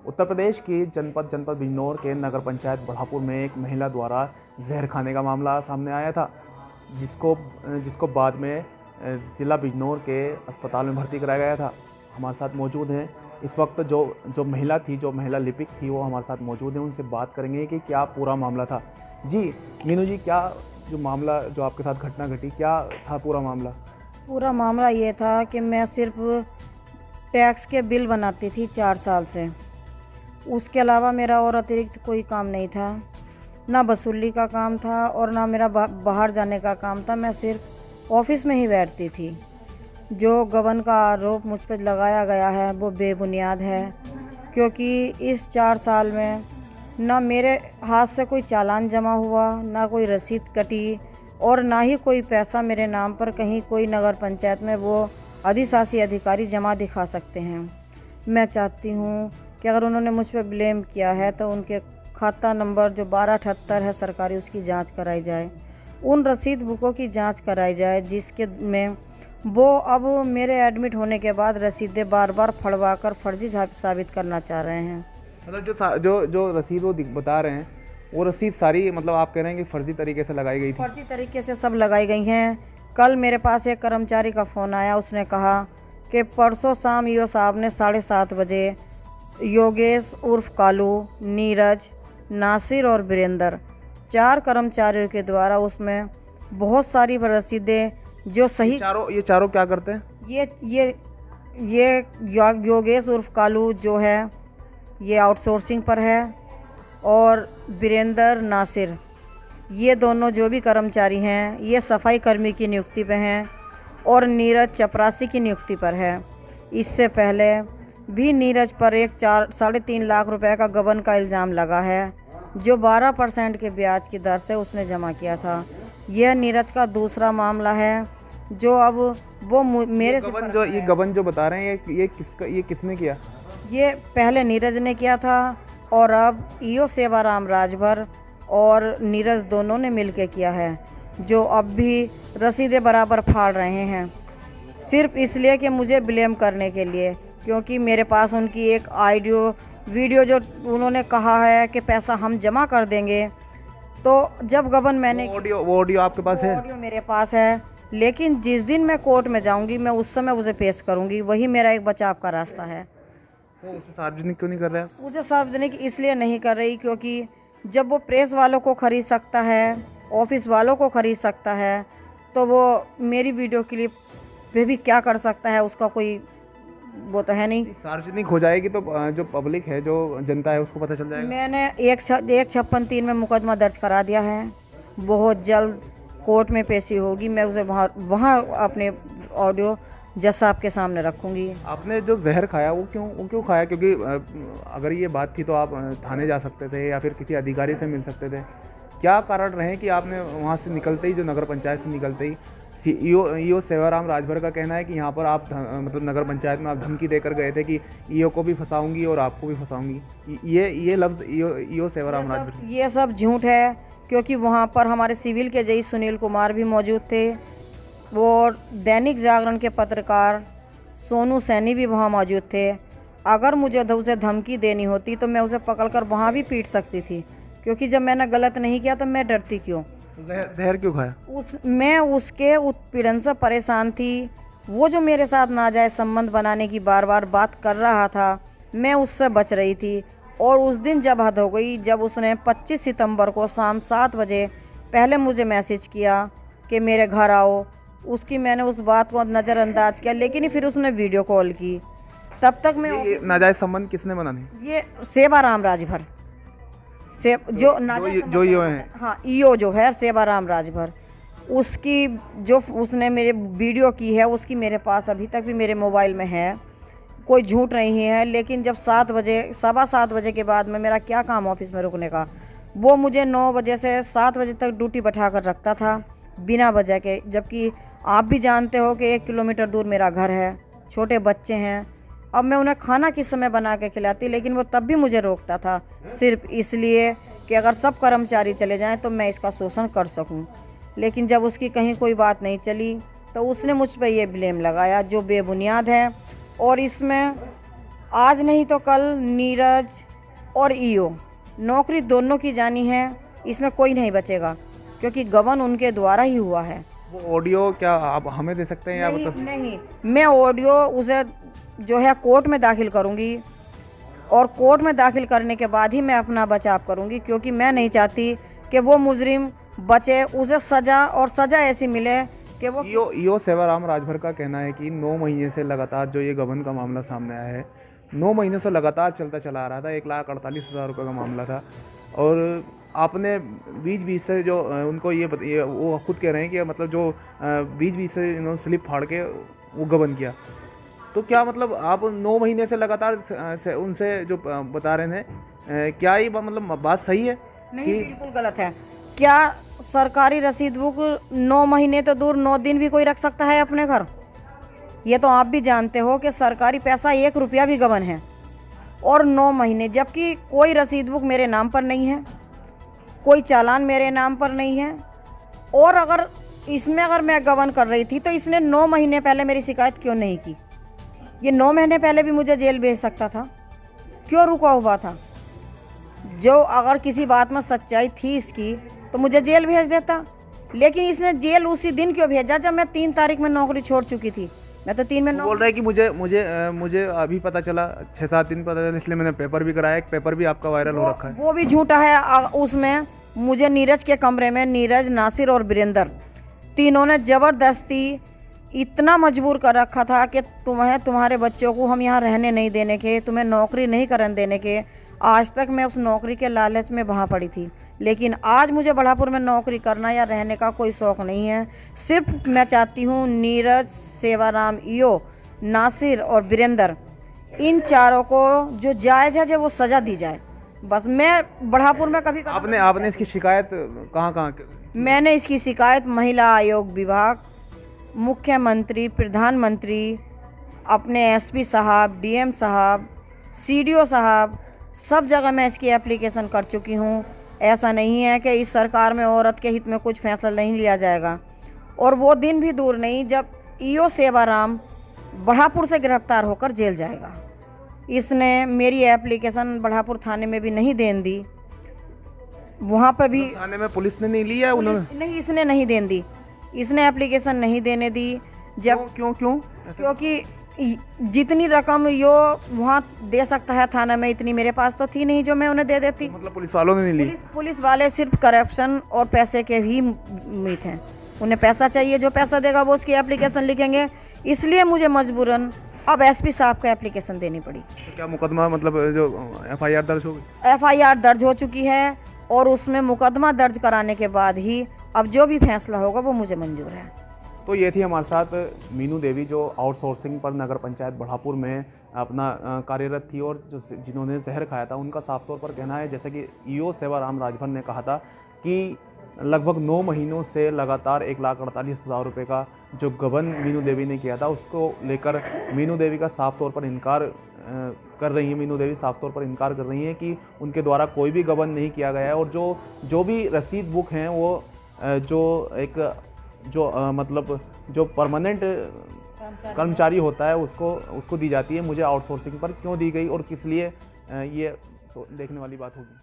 उत्तर प्रदेश की जनपद बिजनौर के नगर पंचायत बढ़ापुर में एक महिला द्वारा जहर खाने का मामला सामने आया था, जिसको जिसको बाद में ज़िला बिजनौर के अस्पताल में भर्ती कराया गया था। हमारे साथ मौजूद हैं इस वक्त जो महिला लिपिक थी, वो हमारे साथ मौजूद हैं। उनसे बात करेंगे कि क्या पूरा मामला था। जी मीनू जी, क्या जो मामला जो आपके साथ घटना घटी, क्या था पूरा मामला? पूरा मामला ये था कि मैं सिर्फ टैक्स के बिल बनाती थी 4 साल से। उसके अलावा मेरा और अतिरिक्त कोई काम नहीं था, ना वसूली का काम था और ना मेरा बाहर जाने का काम था। मैं सिर्फ ऑफिस में ही बैठती थी। जो गबन का आरोप मुझ पर लगाया गया है वो बेबुनियाद है, क्योंकि इस 4 साल में ना मेरे हाथ से कोई चालान जमा हुआ, ना कोई रसीद कटी और ना ही कोई पैसा मेरे नाम पर कहीं कोई नगर पंचायत में वो अधिशासी अधिकारी जमा दिखा सकते हैं। मैं चाहती हूँ कि अगर उन्होंने मुझ पर ब्लेम किया है तो उनके खाता नंबर जो 1278 है सरकारी, उसकी जांच कराई जाए। उन रसीद बुकों की जांच कराई जाए जिसके में वो अब मेरे एडमिट होने के बाद रसीदें बार बार फड़वा कर फर्जी साबित करना चाह रहे हैं। मतलब जो रसीद वो बता रहे हैं, वो रसीद सारी मतलब आप कह रहे हैं कि फर्जी तरीके से लगाई गई थी? फर्जी तरीके से सब लगाई गई हैं। कल मेरे पास एक कर्मचारी का फ़ोन आया, उसने कहा कि परसों शाम ईओ साहब ने 7:30 बजे योगेश उर्फ कालू, नीरज, नासिर और वीरेंद्र 4 कर्मचारियों के द्वारा उसमें बहुत सारी रसीदें जो सही। ये चारों क्या करते हैं? ये योगेश उर्फ कालू जो है ये आउटसोर्सिंग पर है, और वीरेंद्र, नासिर, ये दोनों जो भी कर्मचारी हैं ये सफाई कर्मी की नियुक्ति पे हैं और नीरज चपरासी की नियुक्ति पर है। इससे पहले भी नीरज पर एक 3.5 लाख रुपए का गबन का इल्ज़ाम लगा है, जो 12% के ब्याज की दर से उसने जमा किया था। यह नीरज का दूसरा मामला है जो अब वो मेरे से ये गबन जो बता रहे हैं, ये किसने किया? ये पहले नीरज ने किया था और अब ईओ सेवाराम राजभर और नीरज दोनों ने मिलकर किया है, जो अब भी रसीदें बराबर फाड़ रहे हैं, सिर्फ इसलिए कि मुझे ब्लेम करने के लिए, क्योंकि मेरे पास उनकी एक ऑडियो वीडियो जो उन्होंने कहा है कि पैसा हम जमा कर देंगे। तो जब गबन मैंने वो ऑडियो आपके पास है? ऑडियो मेरे पास है, लेकिन जिस दिन मैं कोर्ट में जाऊंगी मैं उस समय उसे पेश करूंगी। वही मेरा एक बचाव का रास्ता है। तो उसे सार्वजनिक क्यों नहीं कर रहे हैं? मुझे सार्वजनिक इसलिए नहीं कर रही क्योंकि जब वो प्रेस वालों को ख़रीद सकता है, ऑफिस वालों को ख़रीद सकता है, तो वो मेरी वीडियो क्लिप पे भी क्या कर सकता है, उसका कोई वो तो है नहीं। सार्वजनिक हो जाएगी तो जो पब्लिक है, जो जनता है, उसको पता चल जाएगा। मैंने 156(3) में मुकदमा दर्ज करा दिया है। बहुत जल्द कोर्ट में पेशी होगी। मैं उसे वहाँ अपने ऑडियो जज साहब के सामने रखूँगी। आपने जो जहर खाया वो क्यों खाया? क्योंकि अगर ये बात थी तो आप थाने जा सकते थे या फिर किसी अधिकारी से मिल सकते थे। क्या कारण रहे कि आपने वहाँ से निकलते ही, जो नगर पंचायत से निकलते ही, ईओ सेवाराम राजभर का कहना है कि यहाँ पर आप मतलब नगर पंचायत में आप धमकी देकर गए थे कि ईओ को भी फंसाऊंगी और आपको भी फंसाऊंगी। ये लफ्ज़ ईओ सेवाराम राजभर, ये सब झूठ है, क्योंकि वहाँ पर हमारे सिविल के जज सुनील कुमार भी मौजूद थे और दैनिक जागरण के पत्रकार सोनू सैनी भी वहाँ मौजूद थे। अगर मुझे उसे धमकी देनी होती तो मैं उसे पकड़कर वहाँ भी पीट सकती थी, क्योंकि जब मैंने गलत नहीं किया तो मैं डरती क्यों? जहर क्यों खाया? मैं उसके उत्पीड़न से परेशान थी। वो जो मेरे साथ नाजायज़ संबंध बनाने की बार बार बात कर रहा था, मैं उससे बच रही थी। और उस दिन जब हद हो गई, जब उसने 25 सितंबर को शाम 7 बजे पहले मुझे मैसेज किया कि मेरे घर आओ, उसकी मैंने उस बात को नज़रअंदाज किया, लेकिन फिर उसने वीडियो कॉल की। तब तक मैं ये नाजायज़ संबंध किसने बनाने? ये सेवाराम राजभर से जो ईओ है, हाँ, ईओ जो है सेवाराम राजभर, उसकी जो उसने मेरे वीडियो की है उसकी मेरे पास अभी तक भी मेरे मोबाइल में है। कोई झूठ नहीं है। लेकिन जब 7 बजे, 7:15 बजे के बाद में मेरा क्या काम ऑफिस में रुकने का, वो मुझे 9 बजे से 7 बजे तक ड्यूटी बैठा कर रखता था बिना वजह के, जबकि आप भी जानते हो कि 1 किलोमीटर दूर मेरा घर है, छोटे बच्चे हैं। अब मैं उन्हें खाना किस समय बना के खिलाती, लेकिन वो तब भी मुझे रोकता था, सिर्फ इसलिए कि अगर सब कर्मचारी चले जाएं तो मैं इसका शोषण कर सकूं। लेकिन जब उसकी कहीं कोई बात नहीं चली तो उसने मुझ पर ये ब्लेम लगाया जो बेबुनियाद है। और इसमें आज नहीं तो कल नीरज और ईओ नौकरी दोनों की जानी है, इसमें कोई नहीं बचेगा, क्योंकि गबन उनके द्वारा ही हुआ है। वो ऑडियो क्या आप हमें दे सकते हैं या नहीं, मतलब? नहीं, मैं ऑडियो उसे जो है कोर्ट में दाखिल करूंगी, और कोर्ट में दाखिल करने के बाद ही मैं अपना बचाव करूंगी, क्योंकि मैं नहीं चाहती कि वो मुजरिम बचे, उसे सज़ा और सज़ा ऐसी मिले कि वो ईओ सेवाराम राजभर का कहना है कि 9 महीने से लगातार जो ये गबन का मामला सामने आया है, 9 महीने से लगातार चलता चला आ रहा था। 1,48,000 रुपये का मामला था, और आपने बीच से जो उनको ये वो खुद कह रहे हैं कि मतलब जो बीच से इन्होंने स्लिप फाड़ के वो गबन किया। तो क्या मतलब आप 9 महीने से लगातार उनसे जो बता रहे हैं, क्या ये मतलब बात सही है? नहीं, बिल्कुल गलत है। क्या सरकारी रसीद बुक 9 महीने तो दूर 9 दिन भी कोई रख सकता है अपने घर? ये तो आप भी जानते हो कि सरकारी पैसा 1 रुपया भी गबन है, और 9 महीने, जबकि कोई रसीद बुक मेरे नाम पर नहीं है, कोई चालान मेरे नाम पर नहीं है। और अगर मैं गबन कर रही थी तो इसने 9 महीने पहले मेरी शिकायत क्यों नहीं की? ये 9 महीने पहले भी मुझे जेल भेज सकता था, क्यों रुका हुआ था? जो अगर किसी बात में सच्चाई थी इसकी तो मुझे जेल भेज देता, लेकिन इसने जेल उसी दिन क्यों भेजा जब मैं 3 तारीख में नौकरी छोड़ चुकी थी। मैं तो 3 में बोल रहा है कि मुझे अभी पता चला, 6-7 दिन पता चला, इसलिए मैंने पेपर भी कराया। एक पेपर भी आपका वायरल हो रखा है। वो भी झूठा है। उसमें मुझे नीरज के कमरे में नीरज, नासिर और वीरेंद्र तीनों ने ज़बरदस्ती इतना मजबूर कर रखा था कि तुम्हारे बच्चों को हम यहाँ रहने नहीं देने के, तुम्हें नौकरी नहीं करने देने के। आज तक मैं उस नौकरी के लालच में वहाँ पड़ी थी, लेकिन आज मुझे बढ़ापुर में नौकरी करना या रहने का कोई शौक़ नहीं है। सिर्फ मैं चाहती हूँ नीरज, सेवाराम, ईओ, नासिर और वीरेंद्र, इन चारों को जो जायज़ है जो वो सज़ा दी जाए। बस मैं बढ़ापुर में कभी आपने इसकी शिकायत कहाँ मैंने इसकी शिकायत महिला आयोग विभाग, मुख्यमंत्री, प्रधानमंत्री, अपने एसपी साहब, डीएम साहब, सीडीओ साहब, सब जगह मैं इसकी एप्लीकेशन कर चुकी हूँ। ऐसा नहीं है कि इस सरकार में औरत के हित में कुछ फैसला नहीं लिया जाएगा। और वो दिन भी दूर नहीं जब ईओ सेवाराम बढ़ापुर से गिरफ्तार होकर जेल जाएगा। इसने मेरी एप्लीकेशन बढ़ापुर थाने में भी नहीं देन दी, वहाँ पर भी थाने में पुलिस ने नहीं लिया। उन्होंने नहीं, इसने नहीं देन दी, इसने एप्लीकेशन नहीं देने दी। जब क्यों क्योंकि जितनी रकम यो वहाँ दे सकता है थाना में, इतनी मेरे पास तो थी नहीं जो मैं उन्हें दे देती। मतलब पुलिस वालों ने नहीं ली? पुलिस वाले सिर्फ करप्शन और पैसे के ही उम्मीद हैं। उन्हें पैसा चाहिए, जो पैसा देगा वो उसकी एप्लीकेशन लिखेंगे। इसलिए मुझे मजबूरन अब एसपी साहब को एप्लीकेशन देनी पड़ी। तो क्या मुकदमा मतलब जो एफआईआर दर्ज हो गई? एफआईआर दर्ज हो चुकी है, और उसमें मुकदमा दर्ज कराने के बाद ही अब जो भी फैसला होगा वो मुझे मंजूर है। तो ये थी हमारे साथ मीनू देवी, जो आउटसोर्सिंग पर नगर पंचायत बढ़ापुर में अपना कार्यरत थी, और जिन्होंने जहर खाया था। उनका साफ तौर पर कहना है, जैसे कि ईओ सेवाराम राजभर ने कहा था, कि लगभग 9 महीनों से लगातार 1,48,000 रुपये का जो गबन मीनू देवी ने किया था, उसको लेकर मीनू देवी का साफ तौर पर इनकार कर रही हैं। मीनू देवी साफ तौर पर इनकार कर रही हैं कि उनके द्वारा कोई भी गबन नहीं किया गया है, और जो भी रसीद बुक हैं वो मतलब जो परमानेंट कर्मचारी होता है उसको दी जाती है। मुझे आउटसोर्सिंग पर क्यों दी गई और किस लिए, ये देखने वाली बात होगी।